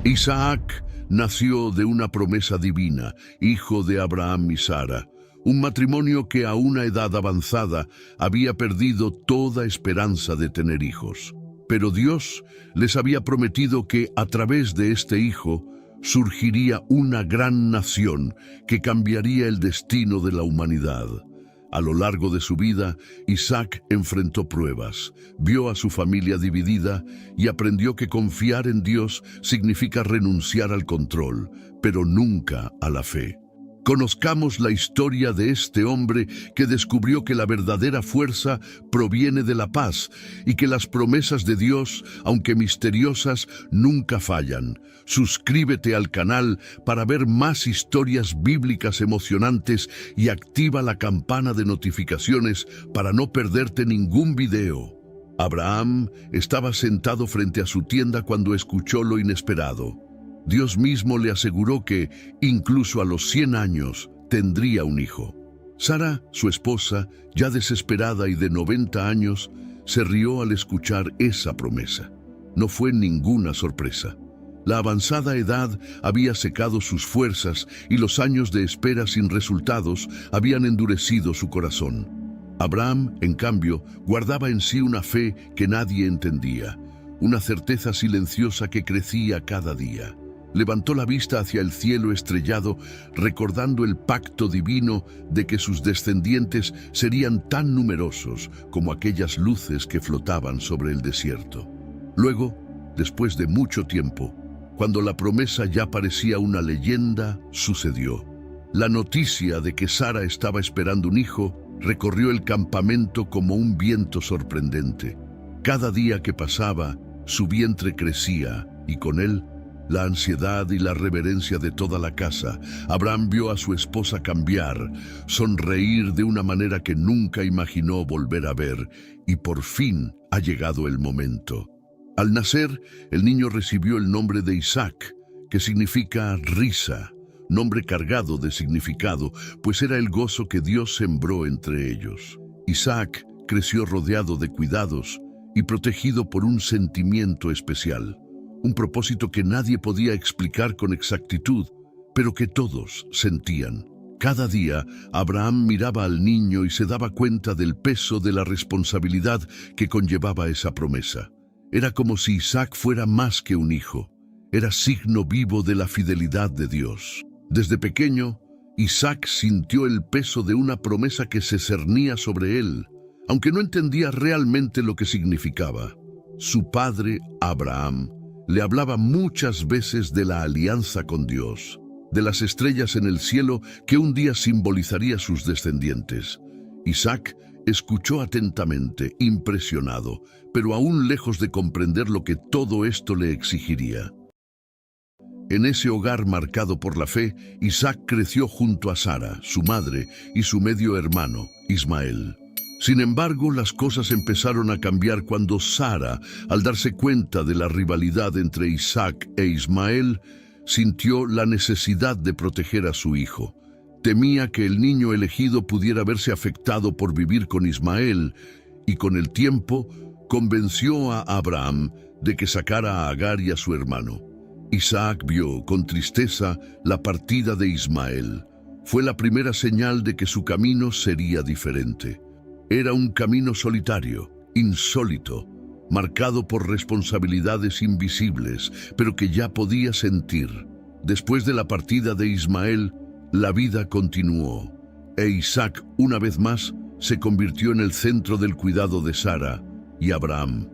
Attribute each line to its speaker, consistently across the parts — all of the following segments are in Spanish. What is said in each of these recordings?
Speaker 1: Isaac nació de una promesa divina, hijo de Abraham y Sara, un matrimonio que a una edad avanzada había perdido toda esperanza de tener hijos. Pero Dios les había prometido que a través de este hijo surgiría una gran nación que cambiaría el destino de la humanidad. A lo largo de su vida, Isaac enfrentó pruebas, vio a su familia dividida y aprendió que confiar en Dios significa renunciar al control, pero nunca a la fe. Conozcamos la historia de este hombre que descubrió que la verdadera fuerza proviene de la paz y que las promesas de Dios, aunque misteriosas, nunca fallan. Suscríbete al canal para ver más historias bíblicas emocionantes y activa la campana de notificaciones para no perderte ningún video. Abraham estaba sentado frente a su tienda cuando escuchó lo inesperado. Dios mismo le aseguró que, incluso a los 100 años, tendría un hijo. Sara, su esposa, ya desesperada y de 90 años, se rió al escuchar esa promesa. No fue ninguna sorpresa. La avanzada edad había secado sus fuerzas y los años de espera sin resultados habían endurecido su corazón. Abraham, en cambio, guardaba en sí una fe que nadie entendía, una certeza silenciosa que crecía cada día. Levantó la vista hacia el cielo estrellado, recordando el pacto divino de que sus descendientes serían tan numerosos como aquellas luces que flotaban sobre el desierto. Luego, después de mucho tiempo, cuando la promesa ya parecía una leyenda, sucedió. La noticia de que Sara estaba esperando un hijo recorrió el campamento como un viento sorprendente. Cada día que pasaba, su vientre crecía y con él, la ansiedad y la reverencia de toda la casa. Abraham vio a su esposa cambiar, sonreír de una manera que nunca imaginó volver a ver, y por fin ha llegado el momento. Al nacer, el niño recibió el nombre de Isaac, que significa risa, nombre cargado de significado, pues era el gozo que Dios sembró entre ellos. Isaac creció rodeado de cuidados y protegido por un sentimiento especial. Un propósito que nadie podía explicar con exactitud, pero que todos sentían. Cada día, Abraham miraba al niño y se daba cuenta del peso de la responsabilidad que conllevaba esa promesa. Era como si Isaac fuera más que un hijo. Era signo vivo de la fidelidad de Dios. Desde pequeño, Isaac sintió el peso de una promesa que se cernía sobre él, aunque no entendía realmente lo que significaba. Su padre, Abraham, le hablaba muchas veces de la alianza con Dios, de las estrellas en el cielo que un día simbolizaría sus descendientes. Isaac escuchó atentamente, impresionado, pero aún lejos de comprender lo que todo esto le exigiría. En ese hogar marcado por la fe, Isaac creció junto a Sara, su madre, y su medio hermano, Ismael. Sin embargo, las cosas empezaron a cambiar cuando Sara, al darse cuenta de la rivalidad entre Isaac e Ismael, sintió la necesidad de proteger a su hijo. Temía que el niño elegido pudiera verse afectado por vivir con Ismael, y con el tiempo convenció a Abraham de que sacara a Agar y a su hermano. Isaac vio con tristeza la partida de Ismael. Fue la primera señal de que su camino sería diferente. Era un camino solitario, insólito, marcado por responsabilidades invisibles, pero que ya podía sentir. Después de la partida de Ismael, la vida continuó, e Isaac, una vez más, se convirtió en el centro del cuidado de Sara y Abraham.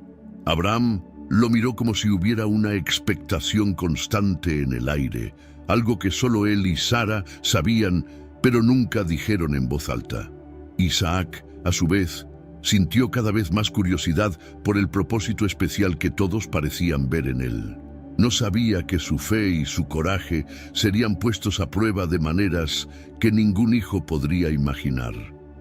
Speaker 1: Abraham lo miró como si hubiera una expectación constante en el aire, algo que solo él y Sara sabían, pero nunca dijeron en voz alta. Isaac, a su vez, sintió cada vez más curiosidad por el propósito especial que todos parecían ver en él. No sabía que su fe y su coraje serían puestos a prueba de maneras que ningún hijo podría imaginar.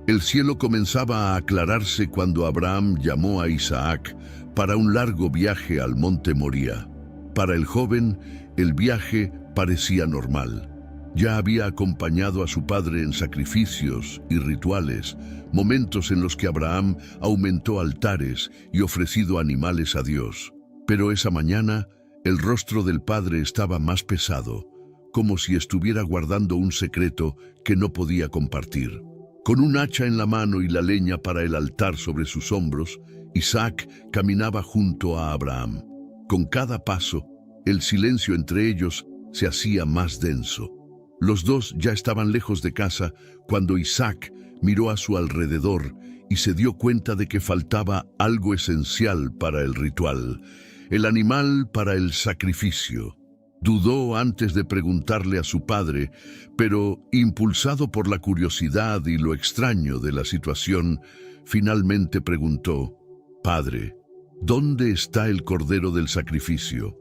Speaker 1: El cielo comenzaba a aclararse cuando Abraham llamó a Isaac para un largo viaje al monte Moría. Para el joven, el viaje parecía normal. Ya había acompañado a su padre en sacrificios y rituales, momentos en los que Abraham aumentó altares y ofrecido animales a Dios. Pero esa mañana, El rostro del padre estaba más pesado, como si estuviera guardando un secreto que no podía compartir. Con un hacha en la mano y la leña para el altar sobre sus hombros, Isaac caminaba junto a Abraham. Con cada paso, el silencio entre ellos se hacía más denso. Los dos ya estaban lejos de casa cuando Isaac miró a su alrededor y se dio cuenta de que faltaba algo esencial para el ritual, el animal para el sacrificio. Dudó antes de preguntarle a su padre, pero impulsado por la curiosidad y lo extraño de la situación, finalmente preguntó: «Padre, ¿dónde está el cordero del sacrificio?».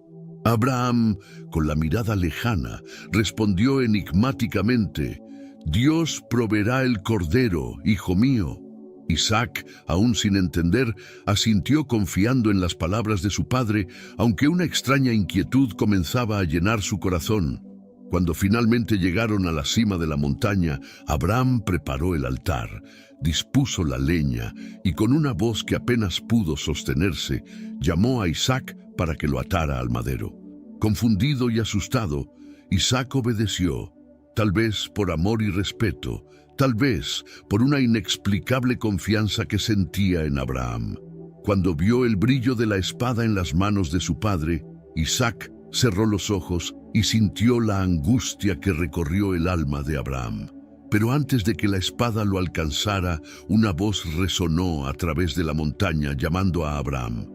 Speaker 1: Abraham, con la mirada lejana, respondió enigmáticamente: «Dios proveerá el cordero, hijo mío». Isaac, aún sin entender, asintió confiando en las palabras de su padre, aunque una extraña inquietud comenzaba a llenar su corazón. Cuando finalmente llegaron a la cima de la montaña, Abraham preparó el altar, dispuso la leña y con una voz que apenas pudo sostenerse, llamó a Isaac para que lo atara al madero. Confundido y asustado, Isaac obedeció, tal vez por amor y respeto, tal vez por una inexplicable confianza que sentía en Abraham. Cuando vio el brillo de la espada en las manos de su padre, Isaac cerró los ojos y sintió la angustia que recorrió el alma de Abraham. Pero antes de que la espada lo alcanzara, una voz resonó a través de la montaña llamando a Abraham.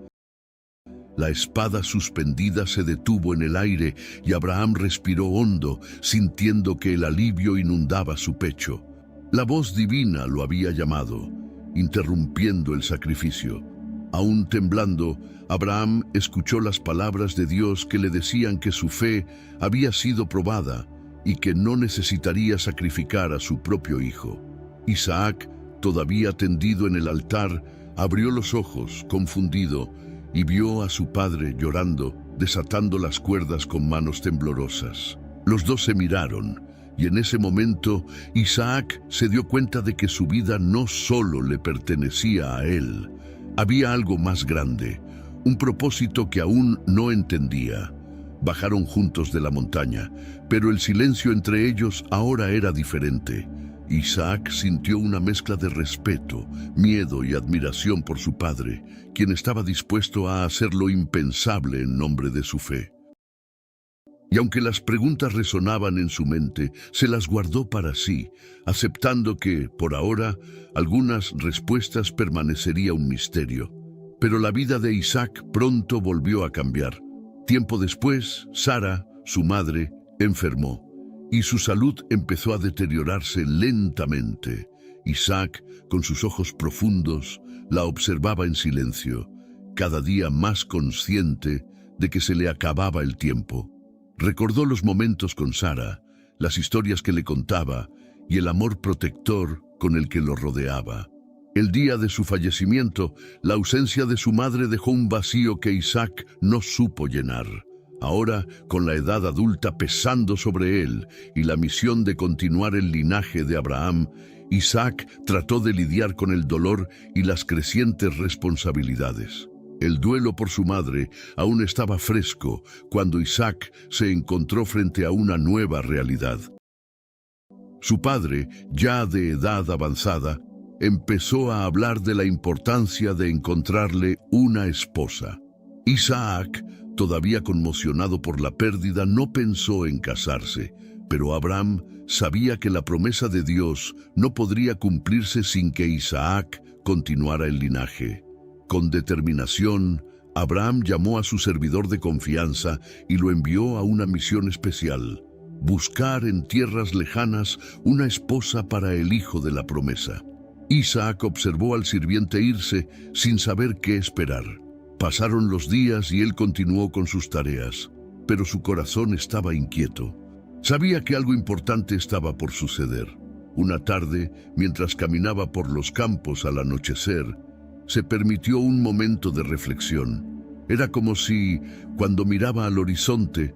Speaker 1: La espada suspendida se detuvo en el aire y Abraham respiró hondo, sintiendo que el alivio inundaba su pecho. La voz divina lo había llamado, interrumpiendo el sacrificio. Aún temblando, Abraham escuchó las palabras de Dios que le decían que su fe había sido probada y que no necesitaría sacrificar a su propio hijo. Isaac, todavía tendido en el altar, abrió los ojos, confundido, y vio a su padre llorando, desatando las cuerdas con manos temblorosas. Los dos se miraron, y en ese momento Isaac se dio cuenta de que su vida no solo le pertenecía a él. Había algo más grande, un propósito que aún no entendía. Bajaron juntos de la montaña, pero el silencio entre ellos ahora era diferente. Isaac sintió una mezcla de respeto, miedo y admiración por su padre, quien estaba dispuesto a hacer lo impensable en nombre de su fe. Y aunque las preguntas resonaban en su mente, se las guardó para sí, aceptando que, por ahora, algunas respuestas permanecería un misterio. Pero la vida de Isaac pronto volvió a cambiar. Tiempo después, Sara, su madre, enfermó, y su salud empezó a deteriorarse lentamente. Isaac, con sus ojos profundos, la observaba en silencio, cada día más consciente de que se le acababa el tiempo. Recordó los momentos con Sara, las historias que le contaba y el amor protector con el que lo rodeaba. El día de su fallecimiento, la ausencia de su madre dejó un vacío que Isaac no supo llenar. Ahora, con la edad adulta pesando sobre él y la misión de continuar el linaje de Abraham, Isaac trató de lidiar con el dolor y las crecientes responsabilidades. El duelo por su madre aún estaba fresco cuando Isaac se encontró frente a una nueva realidad. Su padre, ya de edad avanzada, empezó a hablar de la importancia de encontrarle una esposa. Isaac, todavía conmocionado por la pérdida, no pensó en casarse, pero Abraham sabía que la promesa de Dios no podría cumplirse sin que Isaac continuara el linaje. Con determinación, Abraham llamó a su servidor de confianza y lo envió a una misión especial: buscar en tierras lejanas una esposa para el hijo de la promesa. Isaac observó al sirviente irse sin saber qué esperar. Pasaron los días y él continuó con sus tareas, pero su corazón estaba inquieto. Sabía que algo importante estaba por suceder. Una tarde, mientras caminaba por los campos al anochecer, se permitió un momento de reflexión. Era como si, cuando miraba al horizonte,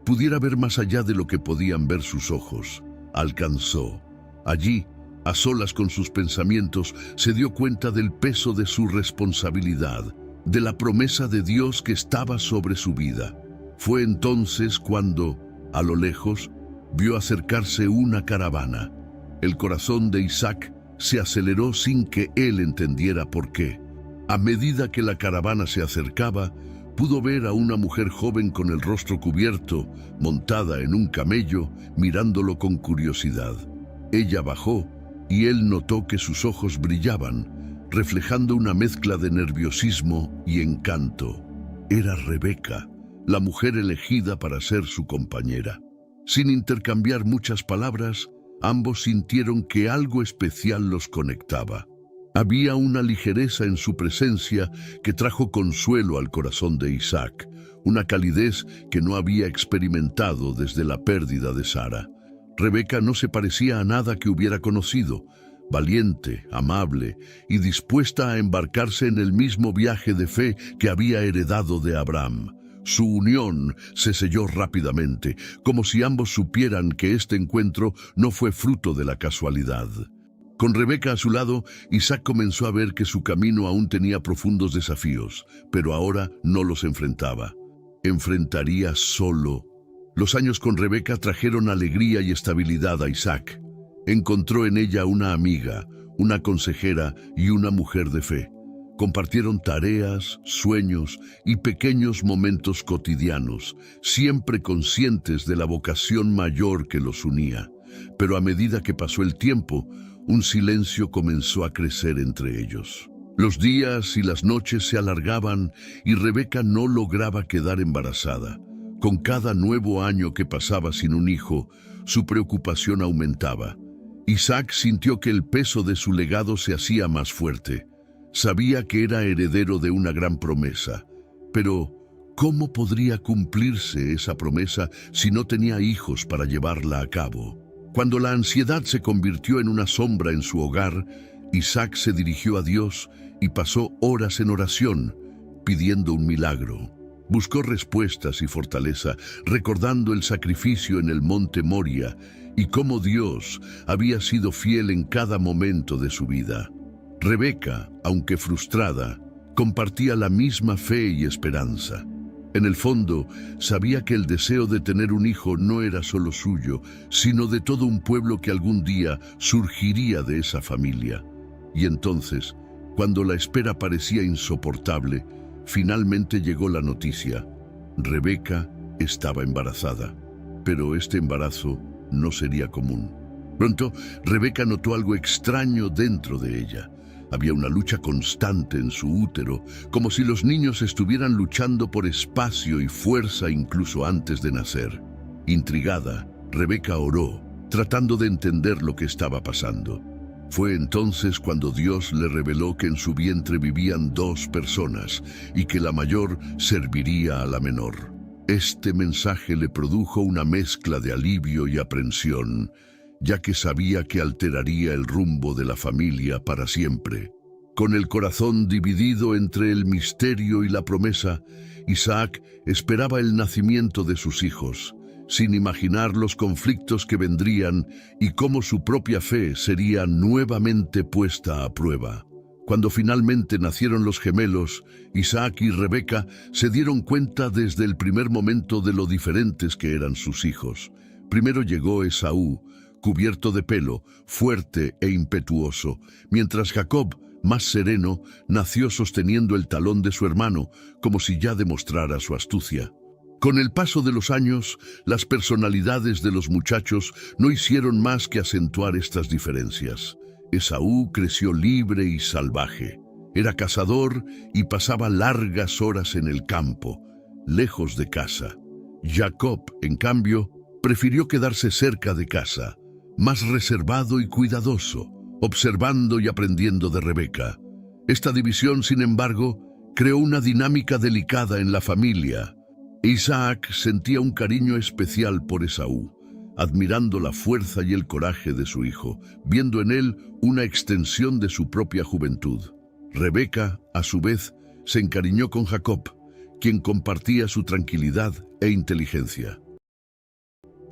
Speaker 1: pudiera ver más allá de lo que podían ver sus ojos. Alcanzó. Allí, a solas con sus pensamientos, se dio cuenta del peso de su responsabilidad, de la promesa de Dios que estaba sobre su vida. Fue entonces cuando, a lo lejos, vio acercarse una caravana. El corazón de Isaac se aceleró sin que él entendiera por qué. A medida que la caravana se acercaba, pudo ver a una mujer joven con el rostro cubierto, montada en un camello, mirándolo con curiosidad. Ella bajó y él notó que sus ojos brillaban, reflejando una mezcla de nerviosismo y encanto. Era Rebeca, la mujer elegida para ser su compañera. Sin intercambiar muchas palabras, ambos sintieron que algo especial los conectaba. Había una ligereza en su presencia que trajo consuelo al corazón de Isaac, una calidez que no había experimentado desde la pérdida de Sara. Rebeca no se parecía a nada que hubiera conocido, valiente, amable y dispuesta a embarcarse en el mismo viaje de fe que había heredado de Abraham. Su unión se selló rápidamente, como si ambos supieran que este encuentro no fue fruto de la casualidad. Con Rebeca a su lado, Isaac comenzó a ver que su camino aún tenía profundos desafíos, pero ahora no los enfrentaba. Enfrentaría solo. Los años con Rebeca trajeron alegría y estabilidad a Isaac. Encontró en ella una amiga, una consejera y una mujer de fe. Compartieron tareas, sueños y pequeños momentos cotidianos, siempre conscientes de la vocación mayor que los unía. Pero a medida que pasó el tiempo, un silencio comenzó a crecer entre ellos. Los días y las noches se alargaban y Rebeca no lograba quedar embarazada. Con cada nuevo año que pasaba sin un hijo, su preocupación aumentaba. Isaac sintió que el peso de su legado se hacía más fuerte. Sabía que era heredero de una gran promesa, pero ¿cómo podría cumplirse esa promesa si no tenía hijos para llevarla a cabo? Cuando la ansiedad se convirtió en una sombra en su hogar, Isaac se dirigió a Dios y pasó horas en oración, pidiendo un milagro. Buscó respuestas y fortaleza, recordando el sacrificio en el monte Moria y cómo Dios había sido fiel en cada momento de su vida. Rebeca, aunque frustrada, compartía la misma fe y esperanza. En el fondo, sabía que el deseo de tener un hijo no era solo suyo, sino de todo un pueblo que algún día surgiría de esa familia. Y entonces, cuando la espera parecía insoportable, finalmente llegó la noticia. Rebeca estaba embarazada, pero este embarazo no sería común. Pronto, Rebeca notó algo extraño dentro de ella. Había una lucha constante en su útero, como si los niños estuvieran luchando por espacio y fuerza incluso antes de nacer. Intrigada, Rebeca oró, tratando de entender lo que estaba pasando. Fue entonces cuando Dios le reveló que en su vientre vivían 2 personas y que la mayor serviría a la menor. Este mensaje le produjo una mezcla de alivio y aprensión, ya que sabía que alteraría el rumbo de la familia para siempre. Con el corazón dividido entre el misterio y la promesa, Isaac esperaba el nacimiento de sus hijos, sin imaginar los conflictos que vendrían y cómo su propia fe sería nuevamente puesta a prueba. Cuando finalmente nacieron los gemelos, Isaac y Rebeca se dieron cuenta desde el primer momento de lo diferentes que eran sus hijos. Primero llegó Esaú, cubierto de pelo, fuerte e impetuoso, mientras Jacob, más sereno, nació sosteniendo el talón de su hermano, como si ya demostrara su astucia. Con el paso de los años, las personalidades de los muchachos no hicieron más que acentuar estas diferencias. Esaú creció libre y salvaje. Era cazador y pasaba largas horas en el campo, lejos de casa. Jacob, en cambio, prefirió quedarse cerca de casa, más reservado y cuidadoso, observando y aprendiendo de Rebeca. Esta división, sin embargo, creó una dinámica delicada en la familia. Isaac sentía un cariño especial por Esaú, admirando la fuerza y el coraje de su hijo, viendo en él una extensión de su propia juventud. Rebeca, a su vez, se encariñó con Jacob, quien compartía su tranquilidad e inteligencia.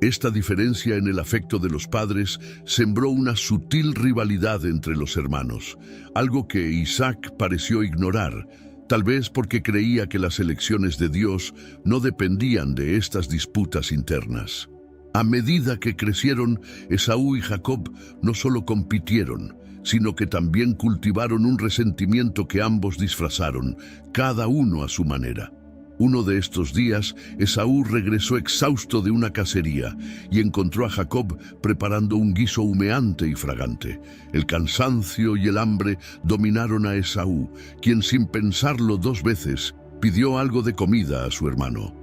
Speaker 1: Esta diferencia en el afecto de los padres sembró una sutil rivalidad entre los hermanos, algo que Isaac pareció ignorar, tal vez porque creía que las elecciones de Dios no dependían de estas disputas internas. A medida que crecieron, Esaú y Jacob no solo compitieron, sino que también cultivaron un resentimiento que ambos disfrazaron, cada uno a su manera. Uno de estos días, Esaú regresó exhausto de una cacería y encontró a Jacob preparando un guiso humeante y fragante. El cansancio y el hambre dominaron a Esaú, quien sin pensarlo dos veces pidió algo de comida a su hermano.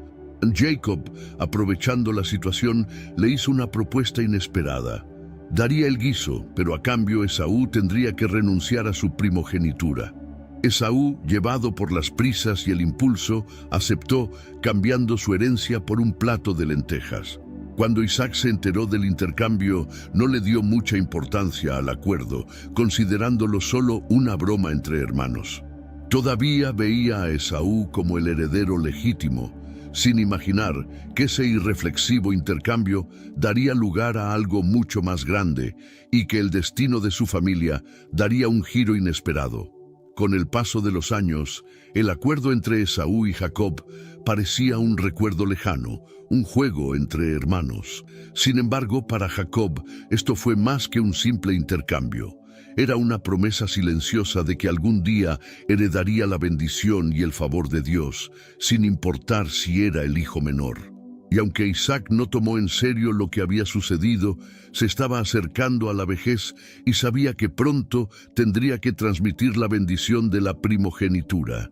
Speaker 1: Jacob, aprovechando la situación, le hizo una propuesta inesperada. Daría el guiso, pero a cambio Esaú tendría que renunciar a su primogenitura. Esaú, llevado por las prisas y el impulso, aceptó, cambiando su herencia por un plato de lentejas. Cuando Isaac se enteró del intercambio, no le dio mucha importancia al acuerdo, considerándolo solo una broma entre hermanos. Todavía veía a Esaú como el heredero legítimo, sin imaginar que ese irreflexivo intercambio daría lugar a algo mucho más grande y que el destino de su familia daría un giro inesperado. Con el paso de los años, el acuerdo entre Esaú y Jacob parecía un recuerdo lejano, un juego entre hermanos. Sin embargo, para Jacob, esto fue más que un simple intercambio. Era una promesa silenciosa de que algún día heredaría la bendición y el favor de Dios, sin importar si era el hijo menor. Y aunque Isaac no tomó en serio lo que había sucedido, se estaba acercando a la vejez y sabía que pronto tendría que transmitir la bendición de la primogenitura.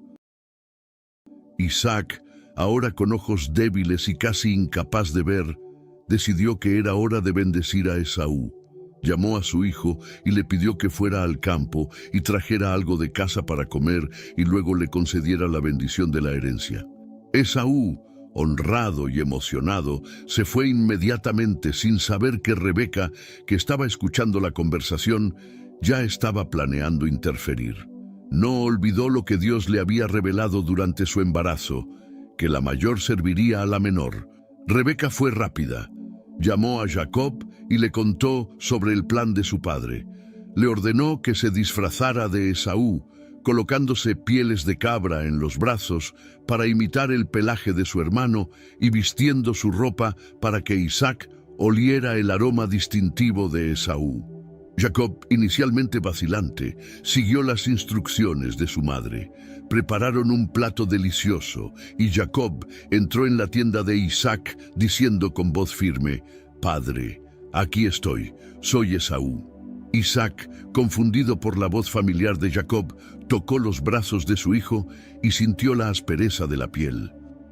Speaker 1: Isaac, ahora con ojos débiles y casi incapaz de ver, decidió que era hora de bendecir a Esaú. Llamó a su hijo y le pidió que fuera al campo y trajera algo de casa para comer y luego le concediera la bendición de la herencia. Esaú, honrado y emocionado, se fue inmediatamente sin saber que Rebeca, que estaba escuchando la conversación, ya estaba planeando interferir. No olvidó lo que Dios le había revelado durante su embarazo, que la mayor serviría a la menor. Rebeca fue rápida. Llamó a Jacob y le contó sobre el plan de su padre. Le ordenó que se disfrazara de Esaú, colocándose pieles de cabra en los brazos para imitar el pelaje de su hermano y vistiendo su ropa para que Isaac oliera el aroma distintivo de Esaú. Jacob, inicialmente vacilante, siguió las instrucciones de su madre. Prepararon un plato delicioso y Jacob entró en la tienda de Isaac diciendo con voz firme: «Padre, aquí estoy, soy Esaú». Isaac, confundido por la voz familiar de Jacob, tocó los brazos de su hijo y sintió la aspereza de la piel.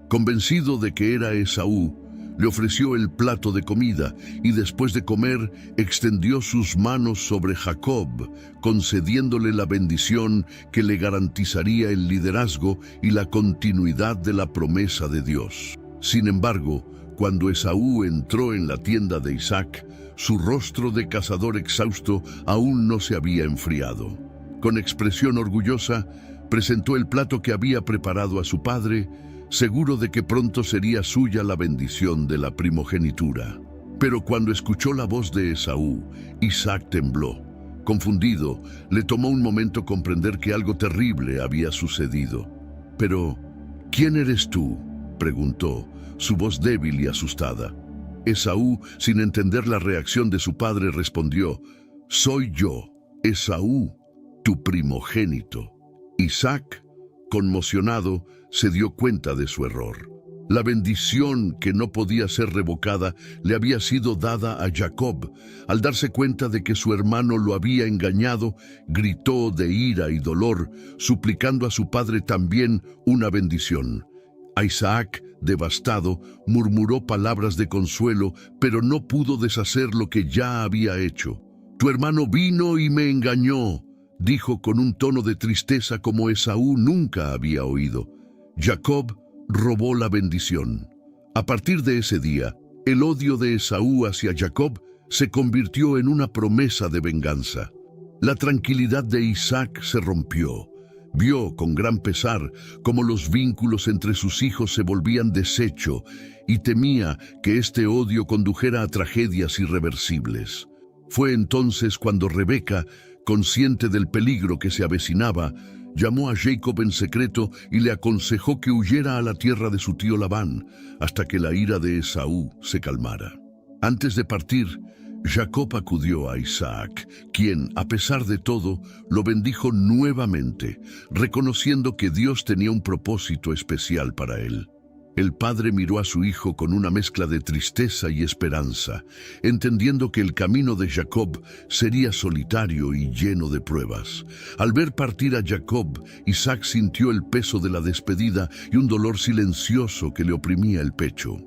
Speaker 1: Convencido de que era Esaú, le ofreció el plato de comida y después de comer extendió sus manos sobre Jacob, concediéndole la bendición que le garantizaría el liderazgo y la continuidad de la promesa de Dios. Sin embargo, cuando Esaú entró en la tienda de Isaac, su rostro de cazador exhausto aún no se había enfriado. Con expresión orgullosa, presentó el plato que había preparado a su padre, seguro de que pronto sería suya la bendición de la primogenitura. Pero cuando escuchó la voz de Esaú, Isaac tembló. Confundido, le tomó un momento comprender que algo terrible había sucedido. «Pero, ¿quién eres tú?», preguntó, su voz débil y asustada. Esaú, sin entender la reacción de su padre, respondió: «Soy yo, Esaú, tu primogénito». Isaac, conmocionado, se dio cuenta de su error. La bendición que no podía ser revocada le había sido dada a Jacob. Al darse cuenta de que su hermano lo había engañado, gritó de ira y dolor, suplicando a su padre también una bendición. A Isaac, devastado, murmuró palabras de consuelo, pero no pudo deshacer lo que ya había hecho. «Tu hermano vino y me engañó», dijo con un tono de tristeza como Esaú nunca había oído. Jacob robó la bendición. A partir de ese día, el odio de Esaú hacia Jacob se convirtió en una promesa de venganza. La tranquilidad de Isaac se rompió. Vio con gran pesar cómo los vínculos entre sus hijos se volvían deshecho y temía que este odio condujera a tragedias irreversibles. Fue entonces cuando Rebeca, consciente del peligro que se avecinaba, Llamó a Jacob en secreto y le aconsejó que huyera a la tierra de su tío Labán, hasta que la ira de Esaú se calmara. Antes de partir, Jacob acudió a Isaac, quien, a pesar de todo, lo bendijo nuevamente, reconociendo que Dios tenía un propósito especial para él. El padre miró a su hijo con una mezcla de tristeza y esperanza, entendiendo que el camino de Jacob sería solitario y lleno de pruebas. Al ver partir a Jacob, Isaac sintió el peso de la despedida y un dolor silencioso que le oprimía el pecho.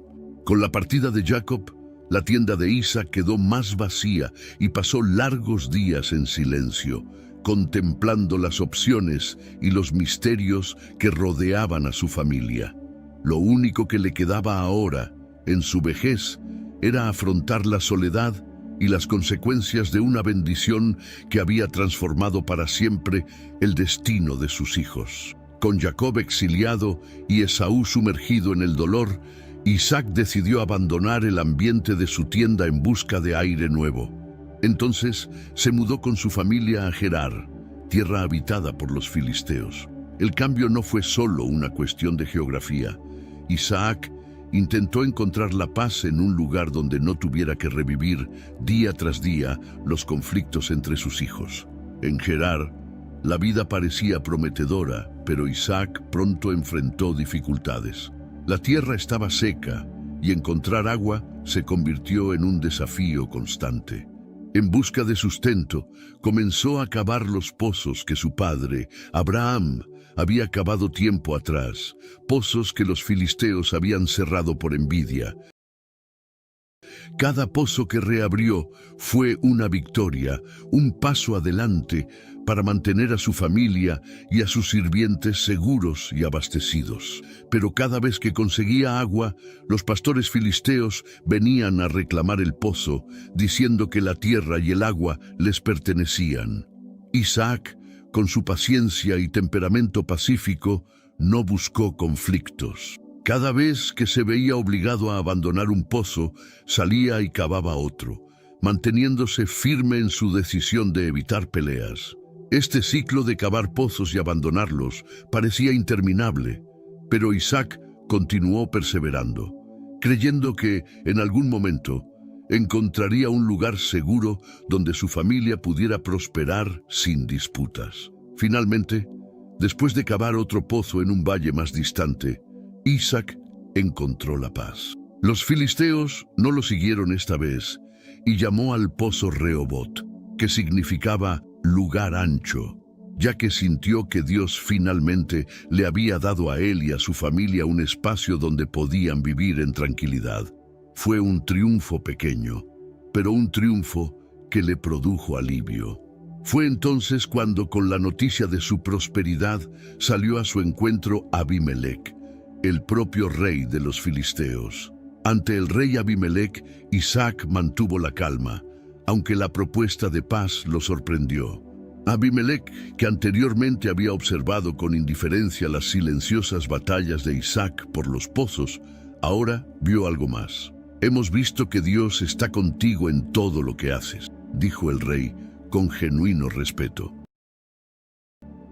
Speaker 1: Con la partida de Jacob, la tienda de Isaac quedó más vacía y pasó largos días en silencio, contemplando las opciones y los misterios que rodeaban a su familia. Lo único que le quedaba ahora, en su vejez, era afrontar la soledad y las consecuencias de una bendición que había transformado para siempre el destino de sus hijos. Con Jacob exiliado y Esaú sumergido en el dolor, Isaac decidió abandonar el ambiente de su tienda en busca de aire nuevo. Entonces se mudó con su familia a Gerar, tierra habitada por los filisteos. El cambio no fue solo una cuestión de geografía. Isaac intentó encontrar la paz en un lugar donde no tuviera que revivir día tras día los conflictos entre sus hijos. En Gerar, la vida parecía prometedora, pero Isaac pronto enfrentó dificultades. La tierra estaba seca y encontrar agua se convirtió en un desafío constante. En busca de sustento, comenzó a cavar los pozos que su padre, Abraham, había cavado tiempo atrás, pozos que los filisteos habían cerrado por envidia. Cada pozo que reabrió fue una victoria, un paso adelante para mantener a su familia y a sus sirvientes seguros y abastecidos. Pero cada vez que conseguía agua, los pastores filisteos venían a reclamar el pozo, diciendo que la tierra y el agua les pertenecían. Isaac, con su paciencia y temperamento pacífico, no buscó conflictos. Cada vez que se veía obligado a abandonar un pozo, salía y cavaba otro, manteniéndose firme en su decisión de evitar peleas. Este ciclo de cavar pozos y abandonarlos parecía interminable, pero Isaac continuó perseverando, creyendo que, en algún momento, encontraría un lugar seguro donde su familia pudiera prosperar sin disputas. Finalmente, después de cavar otro pozo en un valle más distante, Isaac encontró la paz. Los filisteos no lo siguieron esta vez y llamó al pozo Rehobot, que significaba lugar ancho, ya que sintió que Dios finalmente le había dado a él y a su familia un espacio donde podían vivir en tranquilidad. Fue un triunfo pequeño, pero un triunfo que le produjo alivio. Fue entonces cuando, con la noticia de su prosperidad, salió a su encuentro Abimelec, el propio rey de los filisteos. Ante el rey Abimelec, Isaac mantuvo la calma, aunque la propuesta de paz lo sorprendió. Abimelec, que anteriormente había observado con indiferencia las silenciosas batallas de Isaac por los pozos, ahora vio algo más. «Hemos visto que Dios está contigo en todo lo que haces», dijo el rey con genuino respeto.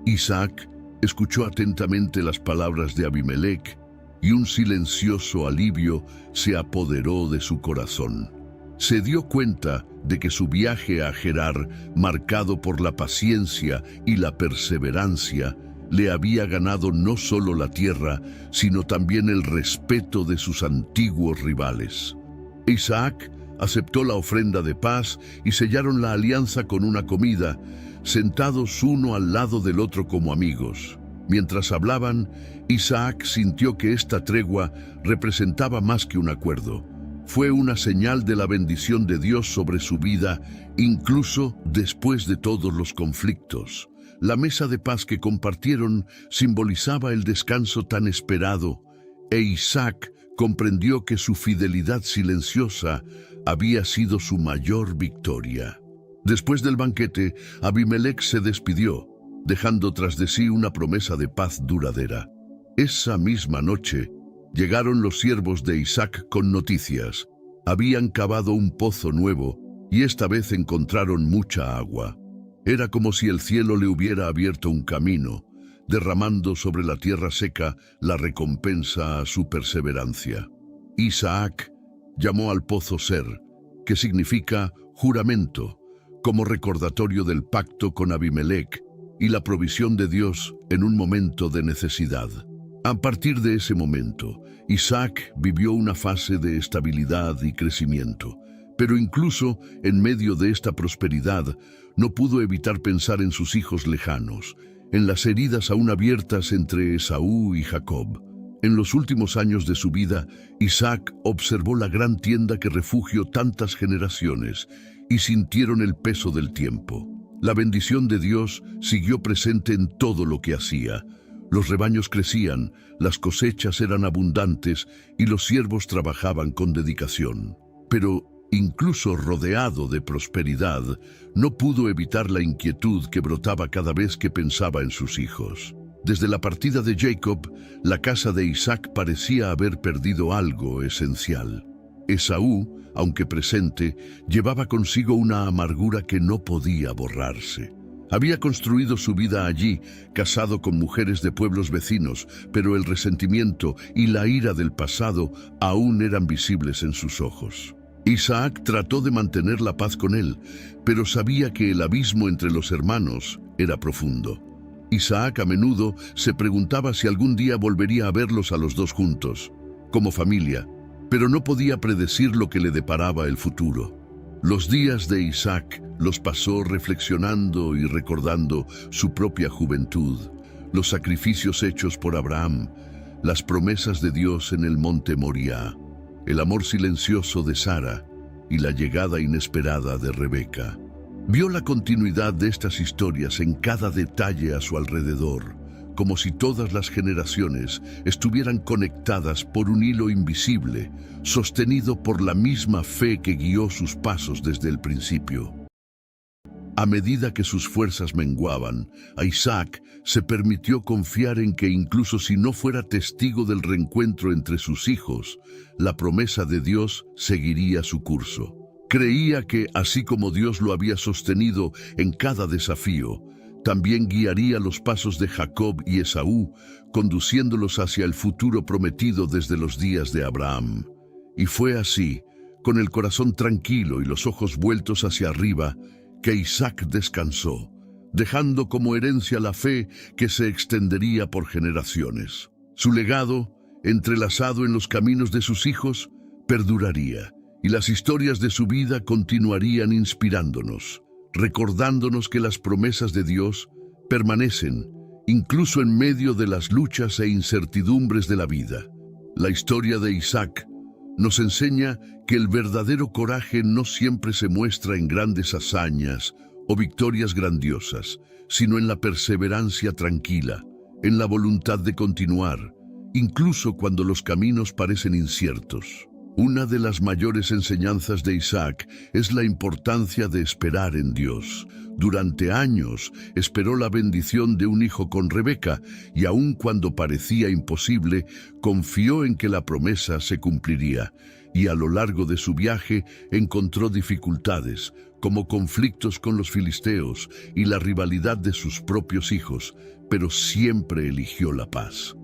Speaker 1: Isaac escuchó atentamente las palabras de Abimelec y un silencioso alivio se apoderó de su corazón. Se dio cuenta de que su viaje a Gerar, marcado por la paciencia y la perseverancia, le había ganado no solo la tierra, sino también el respeto de sus antiguos rivales. Isaac aceptó la ofrenda de paz y sellaron la alianza con una comida, sentados uno al lado del otro como amigos. Mientras hablaban, Isaac sintió que esta tregua representaba más que un acuerdo. Fue una señal de la bendición de Dios sobre su vida, incluso después de todos los conflictos. La mesa de paz que compartieron simbolizaba el descanso tan esperado, e Isaac comprendió que su fidelidad silenciosa había sido su mayor victoria. Después del banquete, Abimelec se despidió, dejando tras de sí una promesa de paz duradera. Esa misma noche, llegaron los siervos de Isaac con noticias. Habían cavado un pozo nuevo y esta vez encontraron mucha agua. Era como si el cielo le hubiera abierto un camino, derramando sobre la tierra seca la recompensa a su perseverancia. Isaac llamó al pozo Ser, que significa juramento, como recordatorio del pacto con Abimelech y la provisión de Dios en un momento de necesidad. A partir de ese momento, Isaac vivió una fase de estabilidad y crecimiento, pero incluso en medio de esta prosperidad, no pudo evitar pensar en sus hijos lejanos, en las heridas aún abiertas entre Esaú y Jacob. En los últimos años de su vida, Isaac observó la gran tienda que refugió tantas generaciones y sintieron el peso del tiempo. La bendición de Dios siguió presente en todo lo que hacía. Los rebaños crecían, las cosechas eran abundantes y los siervos trabajaban con dedicación. Pero, incluso rodeado de prosperidad, no pudo evitar la inquietud que brotaba cada vez que pensaba en sus hijos. Desde la partida de Jacob, la casa de Isaac parecía haber perdido algo esencial. Esaú, aunque presente, llevaba consigo una amargura que no podía borrarse. Había construido su vida allí, casado con mujeres de pueblos vecinos, pero el resentimiento y la ira del pasado aún eran visibles en sus ojos. Isaac trató de mantener la paz con él, pero sabía que el abismo entre los hermanos era profundo. Isaac a menudo se preguntaba si algún día volvería a verlos a los dos juntos, como familia, pero no podía predecir lo que le deparaba el futuro. Los días de Isaac los pasó reflexionando y recordando su propia juventud, los sacrificios hechos por Abraham, las promesas de Dios en el monte Moriah, el amor silencioso de Sara y la llegada inesperada de Rebeca. Vio la continuidad de estas historias en cada detalle a su alrededor, como si todas las generaciones estuvieran conectadas por un hilo invisible, sostenido por la misma fe que guió sus pasos desde el principio. A medida que sus fuerzas menguaban, a Isaac se permitió confiar en que incluso si no fuera testigo del reencuentro entre sus hijos, la promesa de Dios seguiría su curso. Creía que, así como Dios lo había sostenido en cada desafío, también guiaría los pasos de Jacob y Esaú, conduciéndolos hacia el futuro prometido desde los días de Abraham. Y fue así, con el corazón tranquilo y los ojos vueltos hacia arriba, que Isaac descansó, dejando como herencia la fe que se extendería por generaciones. Su legado, entrelazado en los caminos de sus hijos, perduraría, y las historias de su vida continuarían inspirándonos, recordándonos que las promesas de Dios permanecen, incluso en medio de las luchas e incertidumbres de la vida. La historia de Isaac nos enseña que el verdadero coraje no siempre se muestra en grandes hazañas o victorias grandiosas, sino en la perseverancia tranquila, en la voluntad de continuar, incluso cuando los caminos parecen inciertos. Una de las mayores enseñanzas de Isaac es la importancia de esperar en Dios. Durante años esperó la bendición de un hijo con Rebeca y aun cuando parecía imposible, confió en que la promesa se cumpliría. Y a lo largo de su viaje encontró dificultades, como conflictos con los filisteos y la rivalidad de sus propios hijos, pero siempre eligió la paz.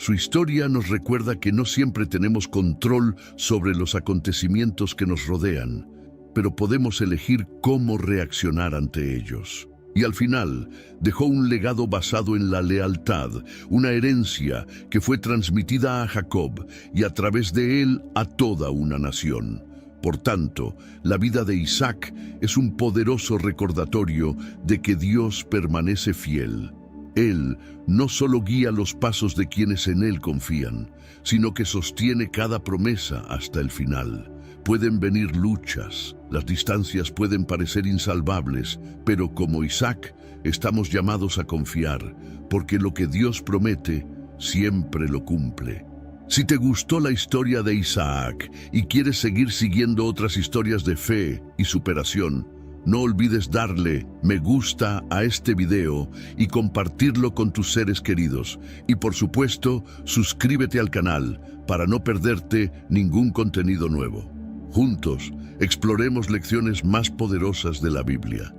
Speaker 1: Su historia nos recuerda que no siempre tenemos control sobre los acontecimientos que nos rodean, pero podemos elegir cómo reaccionar ante ellos. Y al final, dejó un legado basado en la lealtad, una herencia que fue transmitida a Jacob y a través de él a toda una nación. Por tanto, la vida de Isaac es un poderoso recordatorio de que Dios permanece fiel. Él no solo guía los pasos de quienes en Él confían, sino que sostiene cada promesa hasta el final. Pueden venir luchas, las distancias pueden parecer insalvables, pero como Isaac, estamos llamados a confiar, porque lo que Dios promete, siempre lo cumple. Si te gustó la historia de Isaac y quieres seguir siguiendo otras historias de fe y superación, no olvides darle me gusta a este video y compartirlo con tus seres queridos. Y por supuesto, suscríbete al canal para no perderte ningún contenido nuevo. Juntos, exploremos lecciones más poderosas de la Biblia.